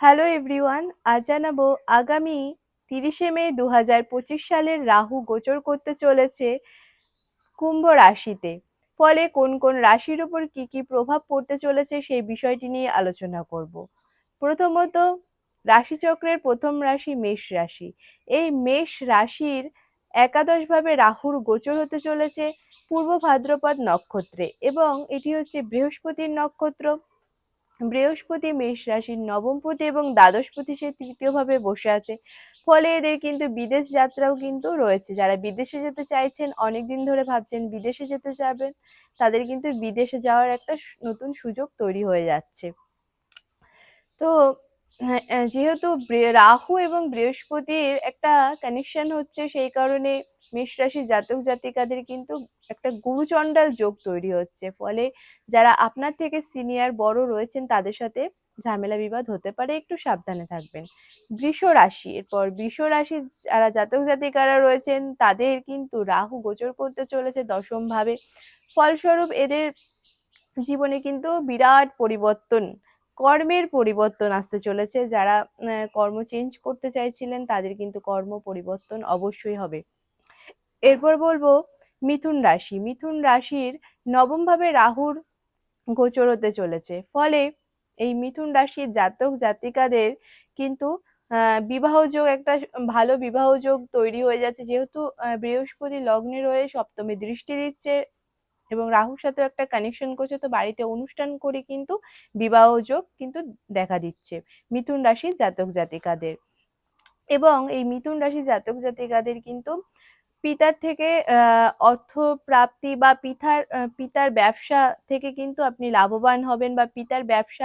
Hello everyone, আজ জানাবো আগামী 30শে মে 2025 সালের রাহু গোচর করতে চলেছে কুম্ভ রাশিতে। ফলে কোন কোন রাশির উপর কি কি প্রভাব পড়তে চলেছে সেই বিষয়টি নিয়ে আলোচনা করব। প্রথমত, রাশিচক্রের প্রথম রাশি মেষ রাশি। এই মেষ রাশির একাদশভাবে রাহুর গোচর হতে চলেছে পূর্ব ভাদ্রপদ নক্ষত্রে, এবং এটি হচ্ছে বৃহস্পতির নক্ষত্র। বৃহস্পতি মেষ রাশির নবমপতি এবং দ্বাদশপতি সে তৃতীয়ভাবে বসে আছে। ফলে এদের কিন্তু বিদেশ যাত্রাও কিন্তু রয়েছে। যারা বিদেশে যেতে চাইছেন, অনেকদিন ধরে ভাবছেন বিদেশে যেতে যাবেন, তাদের কিন্তু বিদেশে যাওয়ার একটা নতুন সুযোগ তৈরি হয়ে যাচ্ছে। তো যেহেতু রাহু এবং বৃহস্পতির একটা কানেকশন হচ্ছে, সেই কারণে মেষ রাশির জাতক জাতিকাদের কিন্তু একটা গুরুচণ্ডাল যোগ তৈরি হচ্ছে। ফলে যারা আপনার থেকে সিনিয়র বড় রয়েছেন তাদের সাথে ঝামেলা বিবাদ হতে পারে, একটু সাবধানে থাকবেন। বৃষ রাশি, এরপর বৃষ রাশির যারা জাতক জাতিকারা রয়েছেন তাদের কিন্তু রাহু গোচর করতে চলেছে দশম ভাবে। ফলস্বরূপ এদের জীবনে কিন্তু বিরাট পরিবর্তন, কর্মের পরিবর্তন আসতে চলেছে। যারা কর্ম চেঞ্জ করতে চাইছিলেন তাদের কিন্তু কর্ম পরিবর্তন অবশ্যই হবে। এরপর বলবো মিথুন রাশি। মিথুন রাশির নবম ভাবে রাহুর গোচর হতে চলেছে। ফলে এই মিথুন রাশির জাতক জাতিকাদের কিন্তু বিবাহ যোগ, একটা ভালো বিবাহ যোগ তৈরি হয়ে যাচ্ছে। যেহেতু বৃহস্পতি লগ্নে রয়ে সপ্তমে দৃষ্টি দিচ্ছে এবং রাহুর সাথেও একটা কানেকশন করছে, তো বাড়িতে অনুষ্ঠান করে কিন্তু বিবাহ যোগ কিন্তু দেখা দিচ্ছে মিথুন রাশির জাতক জাতিকাদের। এবং এই মিথুন রাশির জাতক জাতিকাদের কিন্তু পিতার থেকে অর্থ প্রাপ্তি বা পিতার ব্যবসা থেকে কিন্তু আপনি লাভবান হবেন, বা পিতার ব্যবসা